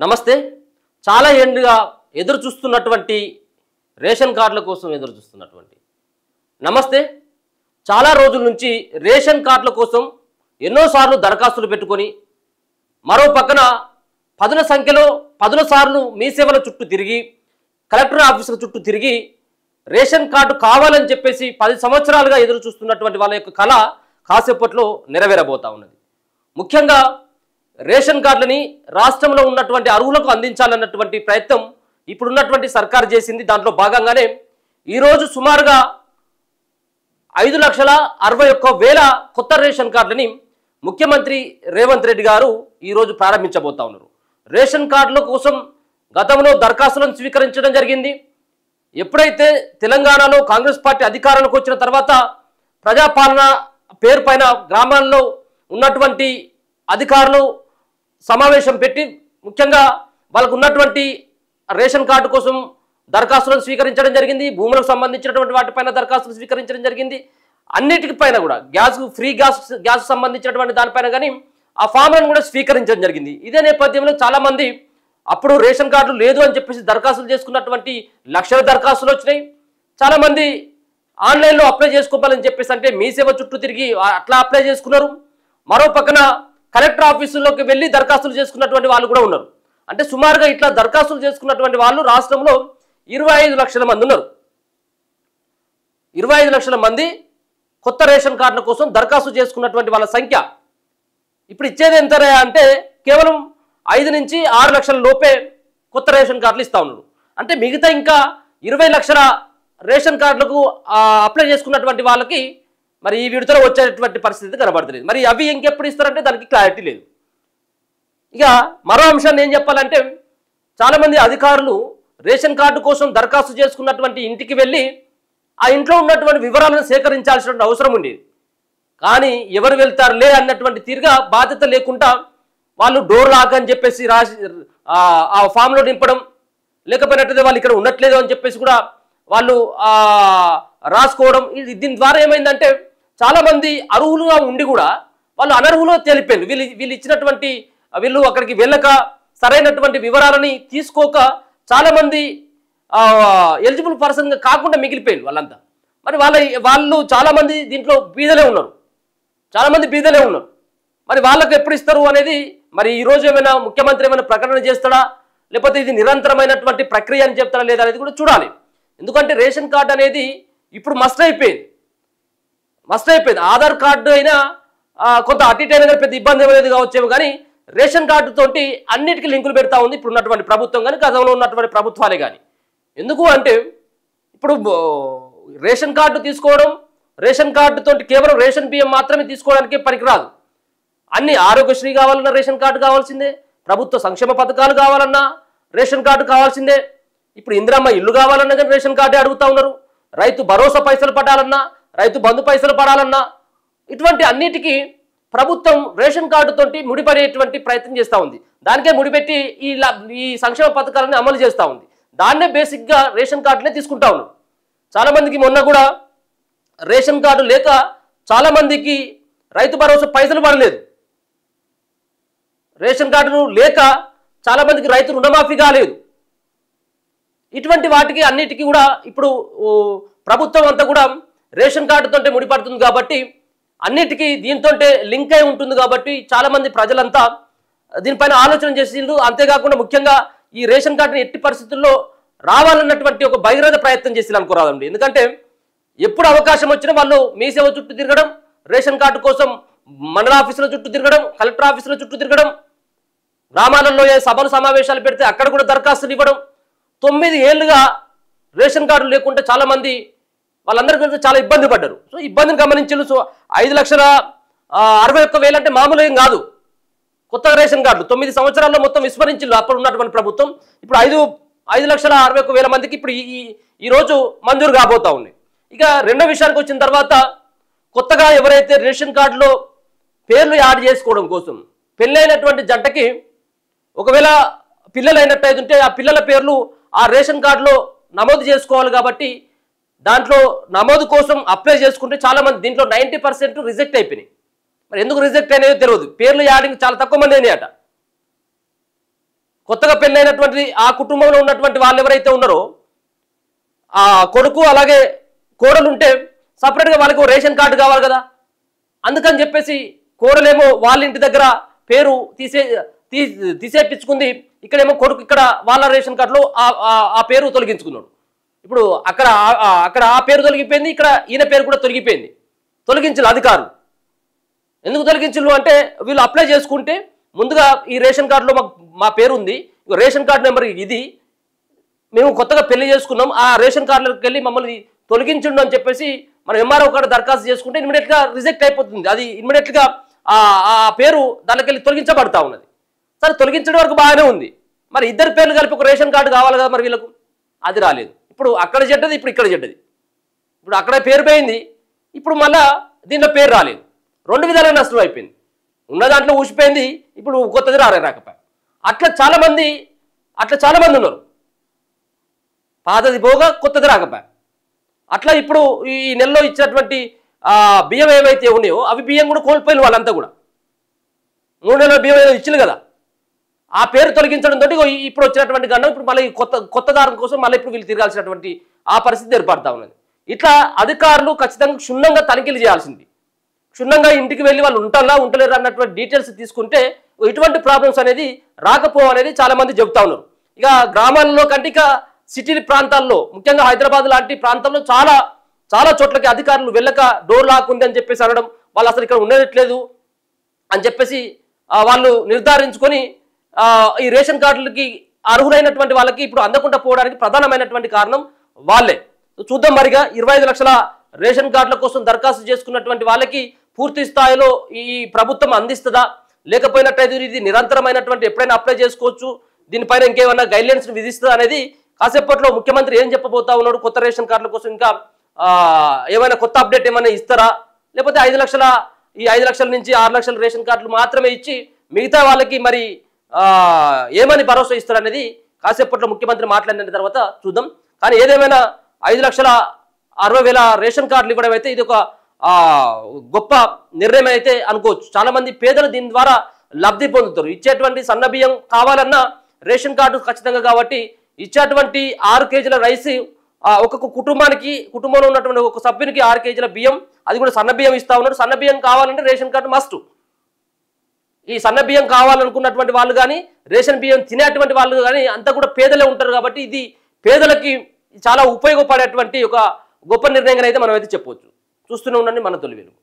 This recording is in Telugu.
నమస్తే. చాలా ఏళ్ళుగా ఎదురు చూస్తున్నటువంటి రేషన్ కార్డుల కోసం ఎదురు చూస్తున్నటువంటి నమస్తే. చాలా రోజుల నుంచి రేషన్ కార్డుల కోసం ఎన్నోసార్లు దరఖాస్తులు పెట్టుకొని మరో పక్కన పదుల సంఖ్యలో పదుల సార్లు మీ సేవల చుట్టూ తిరిగి కలెక్టర్ ఆఫీసుల చుట్టూ తిరిగి రేషన్ కార్డు కావాలని చెప్పేసి 10 సంవత్సరాలుగా ఎదురు చూస్తున్నటువంటి వాళ్ళ యొక్క కళ కాసేపట్లో నెరవేరబోతా ఉన్నది. ముఖ్యంగా రేషన్ కార్డులని రాష్ట్రంలో ఉన్నటువంటి అర్హులకు అందించాలన్నటువంటి ప్రయత్నం ఇప్పుడున్నటువంటి సర్కార్ చేసింది. దాంట్లో భాగంగానే ఈరోజు సుమారుగా 5,61,000 కొత్త రేషన్ కార్డులని ముఖ్యమంత్రి రేవంత్ రెడ్డి గారు ఈరోజు ప్రారంభించబోతా ఉన్నారు. రేషన్ కార్డుల కోసం గతంలో దరఖాస్తులను స్వీకరించడం జరిగింది. ఎప్పుడైతే తెలంగాణలో కాంగ్రెస్ పార్టీ అధికారంలోకి వచ్చిన తర్వాత ప్రజాపాలన పేరు పైన గ్రామాల్లో ఉన్నటువంటి అధికారులు సమావేశం పెట్టి ముఖ్యంగా వాళ్ళకు ఉన్నటువంటి రేషన్ కార్డు కోసం దరఖాస్తులను స్వీకరించడం జరిగింది. భూములకు సంబంధించినటువంటి వాటిపైన దరఖాస్తులు స్వీకరించడం జరిగింది. అన్నిటిపైన కూడా ఫ్రీ గ్యాస్ సంబంధించినటువంటి దానిపైన కానీ ఆ ఫామ్లను కూడా స్వీకరించడం జరిగింది. ఇదే నేపథ్యంలో చాలామంది అప్పుడు రేషన్ కార్డులు లేదు అని చెప్పేసి దరఖాస్తులు చేసుకున్నటువంటి లక్షల దరఖాస్తులు వచ్చినాయి. చాలామంది ఆన్లైన్లో అప్లై చేసుకోవాలని చెప్పేసి అంటే మీ సేవ చుట్టూ తిరిగి అట్లా అప్లై చేసుకున్నారు. మరో పక్కన కలెక్టర్ ఆఫీసుల్లోకి వెళ్ళి దరఖాస్తులు చేసుకున్నటువంటి వాళ్ళు కూడా ఉన్నారు. అంటే సుమారుగా ఇట్లా దరఖాస్తులు చేసుకున్నటువంటి వాళ్ళు రాష్ట్రంలో 25 లక్షల మంది ఉన్నారు. 25 లక్షల మంది కొత్త రేషన్ కార్డుల కోసం దరఖాస్తు చేసుకున్నటువంటి వాళ్ళ సంఖ్య ఇప్పుడు ఇచ్చేది ఎంత అంటే కేవలం 5 నుంచి 6 లక్షల లోపే కొత్త రేషన్ కార్డులు ఇస్తా ఉన్నారు. అంటే మిగతా ఇంకా 20 లక్షల రేషన్ కార్డులకు అప్లై చేసుకున్నటువంటి వాళ్ళకి మరి ఈ విడతలో వచ్చేటువంటి పరిస్థితి కనబడతలేదు. మరి అవి ఇంకెప్పుడు ఇస్తారంటే దానికి క్లారిటీ లేదు. ఇక మరో అంశాన్ని ఏం చెప్పాలంటే చాలామంది అధికారులు రేషన్ కార్డు కోసం దరఖాస్తు చేసుకున్నటువంటి ఇంటికి వెళ్ళి ఆ ఇంట్లో ఉన్నటువంటి వివరాలను సేకరించాల్సిన అవసరం ఉండేది. కానీ ఎవరు వెళ్తారులే అన్నటువంటి తీరుగా బాధ్యత లేకుండా వాళ్ళు డోర్ లాక్ అని చెప్పేసి రాసి ఆ ఫామ్లో నింపడం, లేకపోయినట్లయితే వాళ్ళు ఇక్కడ ఉండట్లేదు అని చెప్పేసి కూడా వాళ్ళు రాసుకోవడం. దీని ద్వారా ఏమైందంటే చాలామంది అర్హులుగా ఉండి కూడా వాళ్ళు అనర్హులో తెలిపారు. వీళ్ళు ఇచ్చినటువంటి వీళ్ళు అక్కడికి వెళ్ళక సరైనటువంటి వివరాలని తీసుకోక చాలామంది ఎలిజిబుల్ పర్సన్గా కాకుండా మిగిలిపోయారు వాళ్ళంతా. మరి వాళ్ళు చాలామంది దీంట్లో బీదలే ఉన్నారు. మరి వాళ్ళకు ఎప్పుడు ఇస్తారు అనేది మరి ఈరోజు ఏమైనా ముఖ్యమంత్రి ఏమైనా ప్రకటన చేస్తాడా, లేకపోతే ఇది నిరంతరమైనటువంటి ప్రక్రియ అని చెప్తాడా లేదా అనేది కూడా చూడాలి. ఎందుకంటే రేషన్ కార్డు అనేది ఇప్పుడు మస్ట్ అయిపోయింది. ఆధార్ కార్డు అయినా కొంత అటు ఇటు అయినా పెద్ద ఇబ్బంది ఏమనేది కావచ్చేమో, కానీ రేషన్ కార్డు తోటి అన్నిటికీ లింకులు పెడతా ఉంది ఇప్పుడు ఉన్నటువంటి ప్రభుత్వం కానీ గతంలో ఉన్నటువంటి ప్రభుత్వాలే కానీ. ఎందుకు అంటే ఇప్పుడు రేషన్ కార్డు తీసుకోవడం, రేషన్ కార్డుతో కేవలం రేషన్ బియ్యం మాత్రమే తీసుకోవడానికి పనికిరాదు. అన్ని ఆరోగ్యశ్రీ కావాలన్నా రేషన్ కార్డు కావాల్సిందే, ప్రభుత్వ సంక్షేమ పథకాలు కావాలన్నా రేషన్ కార్డు కావాల్సిందే, ఇప్పుడు ఇందిరమ్మ ఇల్లు కావాలన్నా కానీ రేషన్ కార్డే అడుగుతా ఉన్నారు. రైతు భరోసా పైసలు పడాలన్నా, రైతు బంధు పైసలు పడాలన్నా ఇటువంటి అన్నిటికీ ప్రభుత్వం రేషన్ కార్డుతోటి ముడిపడేటువంటి ప్రయత్నం చేస్తూ ఉంది. దానికే ముడిపెట్టి ఈ సంక్షేమ పథకాలను అమలు చేస్తూ ఉంది. దాన్నే బేసిక్గా రేషన్ కార్డునే తీసుకుంటా ఉన్నారు. చాలామందికి మొన్న కూడా రేషన్ కార్డు లేక చాలామందికి రైతు భరోసా పైసలు పడలేదు. రేషన్ కార్డును లేక చాలామందికి రైతు రుణమాఫీ కాలేదు. ఇటువంటి వాటికి అన్నిటికీ కూడా ఇప్పుడు ప్రభుత్వం అంతా కూడా రేషన్ కార్డుతో ముడిపడుతుంది కాబట్టి అన్నిటికీ దీంతో లింక్ అయి ఉంటుంది కాబట్టి చాలామంది ప్రజలంతా దీనిపైన ఆలోచన చేసిండ్రు. అంతేకాకుండా ముఖ్యంగా ఈ రేషన్ కార్డుని ఎట్టి పరిస్థితుల్లో రావాలన్నటువంటి ఒక భగీరథ ప్రయత్నం చేసి అనుకోరాదండి. ఎందుకంటే ఎప్పుడు అవకాశం వచ్చినా వాళ్ళు మీ సేవ చుట్టూ తిరగడం, రేషన్ కార్డు కోసం మండల ఆఫీసుల చుట్టూ తిరగడం, కలెక్టర్ ఆఫీసుల చుట్టూ తిరగడం, గ్రామాలలో సభలు సమావేశాలు పెడితే అక్కడ కూడా దరఖాస్తులు ఇవ్వడం. 9 ఏళ్ళుగా రేషన్ కార్డు లేకుంటే చాలామంది వాళ్ళందరికీ చాలా ఇబ్బంది పడ్డారు. సో ఇబ్బందిని గమనించారు. సో 5,61,000 అంటే మామూలు ఏం కాదు. కొత్త రేషన్ కార్డులు 9 సంవత్సరాల్లో మొత్తం విస్మరించారు అప్పుడు ఉన్నటువంటి ప్రభుత్వం. ఇప్పుడు 5,61,000 మందికి ఇప్పుడు ఈరోజు మంజూరు కాబోతా ఉన్నాయి. ఇక రెండో విషయానికి వచ్చిన తర్వాత కొత్తగా ఎవరైతే రేషన్ కార్డులో పేర్లు యాడ్ చేసుకోవడం కోసం పెళ్ళైనటువంటి జంటకి ఒకవేళ పిల్లలు అయినట్టయితే ఆ పిల్లల పేర్లు ఆ రేషన్ కార్డులో నమోదు చేసుకోవాలి. కాబట్టి దాంట్లో నమోదు కోసం అప్లై చేసుకుంటే చాలామంది దీంట్లో 90% రిజెక్ట్ అయిపోయినాయి. మరి ఎందుకు రిజెక్ట్ అనేది తెలియదు. పేర్లు యాడింగ్ చాలా తక్కువ మంది అయినాయట. కొత్తగా పెళ్ళైనటువంటి ఆ కుటుంబంలో ఉన్నటువంటి వాళ్ళు ఎవరైతే ఉన్నారో ఆ కొడుకు అలాగే కోడలు ఉంటే సపరేట్గా వాళ్ళకి రేషన్ కార్డు కావాలి కదా. అందుకని చెప్పేసి కోడలేమో వాళ్ళ ఇంటి దగ్గర పేరు తీసేపించుకుంది, ఇక్కడేమో కొడుకు ఇక్కడ వాళ్ళ రేషన్ కార్డులో ఆ పేరు తొలగించుకున్నాడు. ఇప్పుడు అక్కడ ఆ పేరు తొలగిపోయింది, ఇక్కడ ఈయన పేరు కూడా తొలగిపోయింది. తొలగించాలి అధికారులు. ఎందుకు తొలగించారు అంటే వీళ్ళు అప్లై చేసుకుంటే ముందుగా ఈ రేషన్ కార్డులో మా పేరు ఉంది, రేషన్ కార్డు నెంబర్ ఇది, మేము కొత్తగా పెళ్లి చేసుకున్నాం, ఆ రేషన్ కార్డులోకి వెళ్ళి మమ్మల్ని తొలగించండు అని చెప్పేసి మనం ఎంఆర్ఓ కార్డు దరఖాస్తు చేసుకుంటే ఇమ్మీడియట్గా రిజెక్ట్ అయిపోతుంది. అది ఇమ్మీడియట్గా ఆ పేరు దానికి వెళ్ళి తొలగించబడతా ఉన్నది. సరే తొలగించడం వరకు బాగానే ఉంది, మరి ఇద్దరు పేర్లు కలిపి ఒక రేషన్ కార్డు కావాలి కదా మరి వీళ్ళకు, అది రాలేదు. ఇప్పుడు అక్కడ చెడ్డది, ఇప్పుడు ఇక్కడ చెడ్డది. ఇప్పుడు అక్కడ పేరు పోయింది, ఇప్పుడు మళ్ళా దీంట్లో పేరు రాలేదు. రెండు విధాలుగా నష్టం అయిపోయింది. ఉన్న దాంట్లో ఊసిపోయింది, ఇప్పుడు కొత్తది రాకపోయా. అట్లా చాలామంది ఉన్నారు. పాతది పోగా కొత్తది రాకపోయా. అట్లా ఇప్పుడు ఈ నెలలో ఇచ్చినటువంటి బియ్యం ఏవైతే ఉన్నాయో అవి బియ్యం కూడా కోల్పోయిన వాళ్ళంతా కూడా 3 నెలల బియ్యం ఏదో ఇచ్చింది కదా, ఆ పేరు తొలగించడంతో ఇప్పుడు వచ్చినటువంటి గండం ఇప్పుడు మళ్ళీ కొత్త దారం కోసం మళ్ళీ ఇప్పుడు వీళ్ళు తిరగాల్సినటువంటి ఆ పరిస్థితి ఏర్పడతా ఉన్నది. ఇట్లా అధికారులు ఖచ్చితంగా క్షుణ్ణంగా తనిఖీలు చేయాల్సింది. క్షుణ్ణంగా ఇంటికి వెళ్ళి వాళ్ళు ఉంటారా ఉండలేరు అన్నటువంటి డీటెయిల్స్ తీసుకుంటే ఇటువంటి ప్రాబ్లమ్స్ అనేది రాకపోవనేది చాలా మంది చెబుతా ఉన్నారు. ఇక గ్రామాలలో కంటే ఇక సిటీ ప్రాంతాల్లో ముఖ్యంగా హైదరాబాద్ లాంటి ప్రాంతాల్లో చాలా చోట్లకి అధికారులు వెళ్ళక డోర్ లాక్ ఉంది అని చెప్పేసి అనడం, వాళ్ళు అసలు ఇక్కడ ఉండట్లేదు అని చెప్పేసి వాళ్ళు నిర్ధారించుకొని ఈ రేషన్ కార్డులకి అర్హులైనటువంటి వాళ్ళకి ఇప్పుడు అందకుండా పోవడానికి ప్రధానమైనటువంటి కారణం వాళ్ళే. చూద్దాం మరిగా 25 లక్షల రేషన్ కార్డుల కోసం దరఖాస్తు చేసుకున్నటువంటి వాళ్ళకి పూర్తి స్థాయిలో ఈ ప్రభుత్వం అందిస్తుందా, లేకపోయినట్టయితే ఇది నిరంతరమైనటువంటి ఎప్పుడైనా అప్లై చేసుకోవచ్చు, దీనిపైన ఇంకేమైనా గైడ్లైన్స్ విధిస్తుందా అనేది కాసేపట్లో ముఖ్యమంత్రి ఏం చెప్పబోతా ఉన్నాడు, కొత్త రేషన్ కార్డుల కోసం ఇంకా ఏమైనా కొత్త అప్డేట్ ఏమైనా ఇస్తారా, లేకపోతే 5 లక్షల ఈ 5 లక్షల నుంచి 6 లక్షల రేషన్ కార్డులు మాత్రమే ఇచ్చి మిగతా వాళ్ళకి మరి ఏమని భరోసా ఇస్తారనేది కాసేపట్లో ముఖ్యమంత్రి మాట్లాడిన తర్వాత చూద్దాం. కానీ ఏదేమైనా 5,60,000 రేషన్ కార్డులు ఇవ్వడం అయితే ఇది ఒక గొప్ప నిర్ణయం అయితే అనుకోవచ్చు. చాలా మంది పేదలు దీని ద్వారా లబ్ధి పొందుతారు. ఇచ్చేటువంటి సన్న బియ్యం కావాలన్నా రేషన్ కార్డు ఖచ్చితంగా కాబట్టి ఇచ్చేటువంటి 6 కేజీల రైస్ ఒక్కొక్క కుటుంబంలో ఉన్నటువంటి ఒక సభ్యునికి 6 కేజీల బియ్యం, అది కూడా సన్న బియ్యం ఇస్తా ఉన్నాడు. సన్న బియ్యం కావాలంటే రేషన్ కార్డు మస్ట్. ఈ సన్న బియ్యం కావాలనుకున్నటువంటి వాళ్ళు కానీ రేషన్ బియ్యం తినేటువంటి వాళ్ళు కానీ అంతా కూడా పేదలే ఉంటారు కాబట్టి ఇది పేదలకి చాలా ఉపయోగపడేటువంటి ఒక గొప్ప నిర్ణయంగా అయితే మనం అయితే చెప్పవచ్చు. చూస్తూనే ఉండండి మన తొలి వెలుగు.